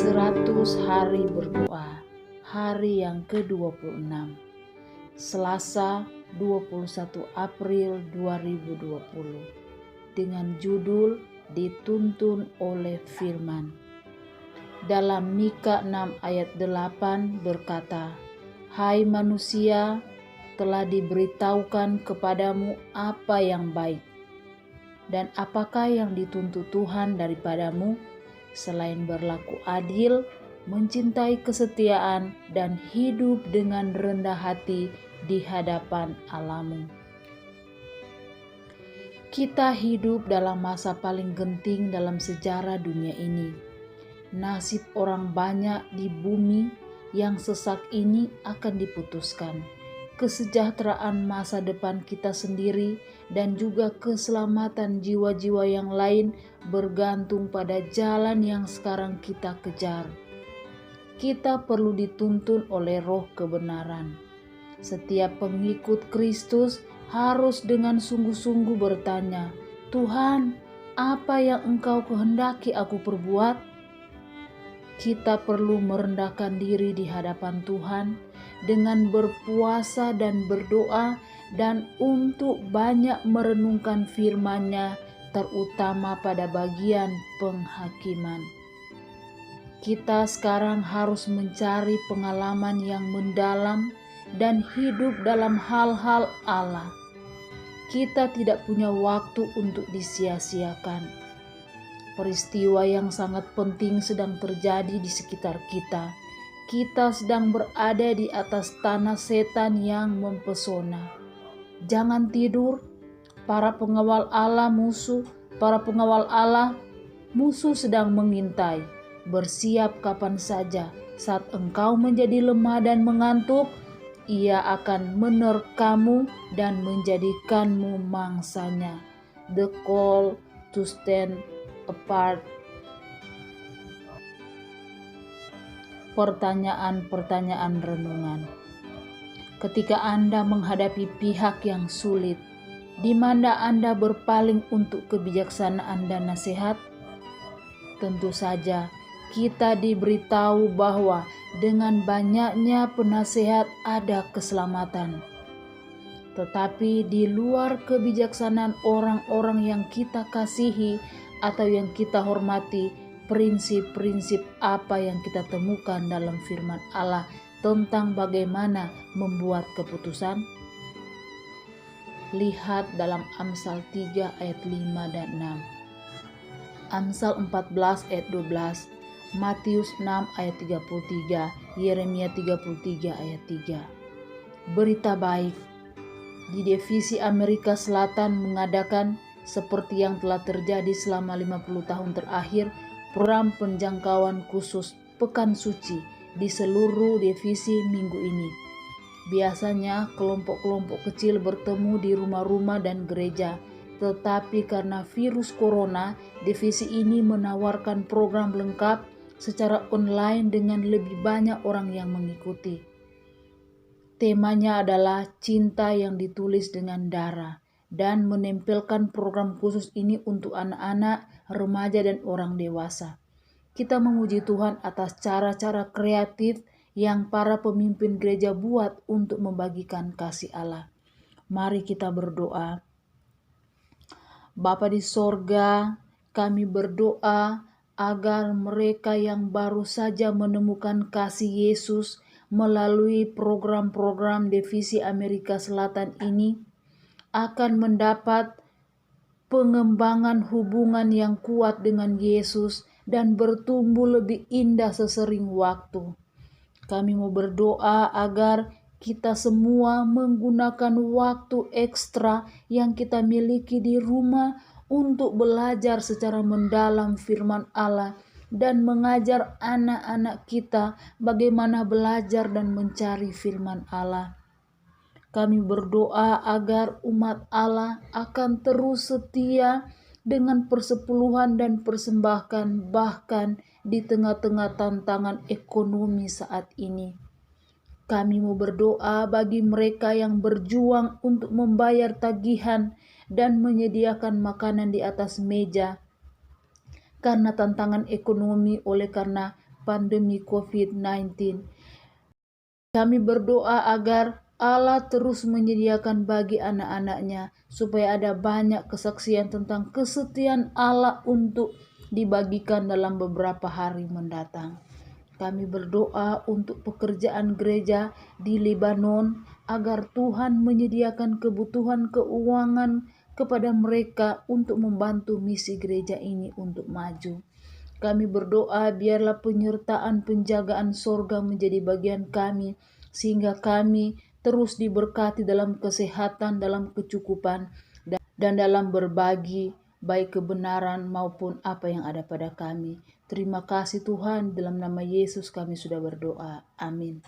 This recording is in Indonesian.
100 hari berdoa, hari yang ke-26, Selasa 21 April 2020, dengan judul Dituntun oleh Firman. Dalam Mika 6 ayat 8 berkata, "Hai manusia, telah diberitahukan kepadamu apa yang baik, dan apakah yang dituntut Tuhan daripadamu, selain berlaku adil, mencintai kesetiaan, dan hidup dengan rendah hati di hadapan Allahmu." Kita hidup dalam masa paling genting dalam sejarah dunia ini. Nasib orang banyak di bumi yang sesak ini akan diputuskan. Kesejahteraan masa depan kita sendiri dan juga keselamatan jiwa-jiwa yang lain bergantung pada jalan yang sekarang kita kejar. Kita perlu dituntun oleh roh kebenaran. Setiap pengikut Kristus harus dengan sungguh-sungguh bertanya, "Tuhan, apa yang Engkau kehendaki aku perbuat?" Kita perlu merendahkan diri di hadapan Tuhan dengan berpuasa dan berdoa, dan untuk banyak merenungkan firman-Nya, terutama pada bagian penghakiman. Kita sekarang harus mencari pengalaman yang mendalam dan hidup dalam hal-hal Allah. Kita tidak punya waktu untuk disia-siakan. Peristiwa yang sangat penting sedang terjadi di sekitar kita. Kita sedang berada di atas tanah setan yang mempesona. Jangan tidur, para pengawal Allah musuh sedang mengintai. Bersiap kapan saja. Saat engkau menjadi lemah dan mengantuk, ia akan menerkammu dan menjadikanmu mangsanya. The call to stand apart. Pertanyaan-pertanyaan renungan. Ketika Anda menghadapi pihak yang sulit, di mana Anda berpaling untuk kebijaksanaan dan nasihat? Tentu saja kita diberitahu bahwa dengan banyaknya penasehat ada keselamatan. Tetapi di luar kebijaksanaan orang-orang yang kita kasihi atau yang kita hormati, prinsip-prinsip apa yang kita temukan dalam firman Allah tentang bagaimana membuat keputusan? Lihat dalam Amsal 3 ayat 5 dan 6. Amsal 14 ayat 12, Matius 6 ayat 33, Yeremia 33 ayat 3. Berita baik, di divisi Amerika Selatan mengadakan, seperti yang telah terjadi selama 50 tahun terakhir, program penjangkauan khusus Pekan Suci di seluruh divisi minggu ini. Biasanya kelompok-kelompok kecil bertemu di rumah-rumah dan gereja, tetapi karena virus corona, divisi ini menawarkan program lengkap secara online dengan lebih banyak orang yang mengikuti. Temanya adalah cinta yang ditulis dengan darah, dan menempelkan program khusus ini untuk anak-anak, remaja, dan orang dewasa. Kita memuji Tuhan atas cara-cara kreatif yang para pemimpin gereja buat untuk membagikan kasih Allah. Mari kita berdoa. Bapa di sorga, kami berdoa agar mereka yang baru saja menemukan kasih Yesus melalui program-program divisi Amerika Selatan ini akan mendapat pengembangan hubungan yang kuat dengan Yesus dan bertumbuh lebih indah sesering waktu. Kami mau berdoa agar kita semua menggunakan waktu ekstra yang kita miliki di rumah untuk belajar secara mendalam firman Allah dan mengajar anak-anak kita bagaimana belajar dan mencari firman Allah. Kami berdoa agar umat Allah akan terus setia dengan persepuluhan dan persembahan bahkan di tengah-tengah tantangan ekonomi saat ini. Kami mau berdoa bagi mereka yang berjuang untuk membayar tagihan dan menyediakan makanan di atas meja karena tantangan ekonomi oleh karena pandemi COVID-19. Kami berdoa agar Allah terus menyediakan bagi anak-anaknya supaya ada banyak kesaksian tentang kesetiaan Allah untuk dibagikan dalam beberapa hari mendatang. Kami berdoa untuk pekerjaan gereja di Lebanon agar Tuhan menyediakan kebutuhan keuangan kepada mereka untuk membantu misi gereja ini untuk maju. Kami berdoa biarlah penyertaan penjagaan sorga menjadi bagian kami, sehingga kami terus diberkati dalam kesehatan, dalam kecukupan, dan dalam berbagi baik kebenaran maupun apa yang ada pada kami. Terima kasih Tuhan, dalam nama Yesus kami sudah berdoa. Amin.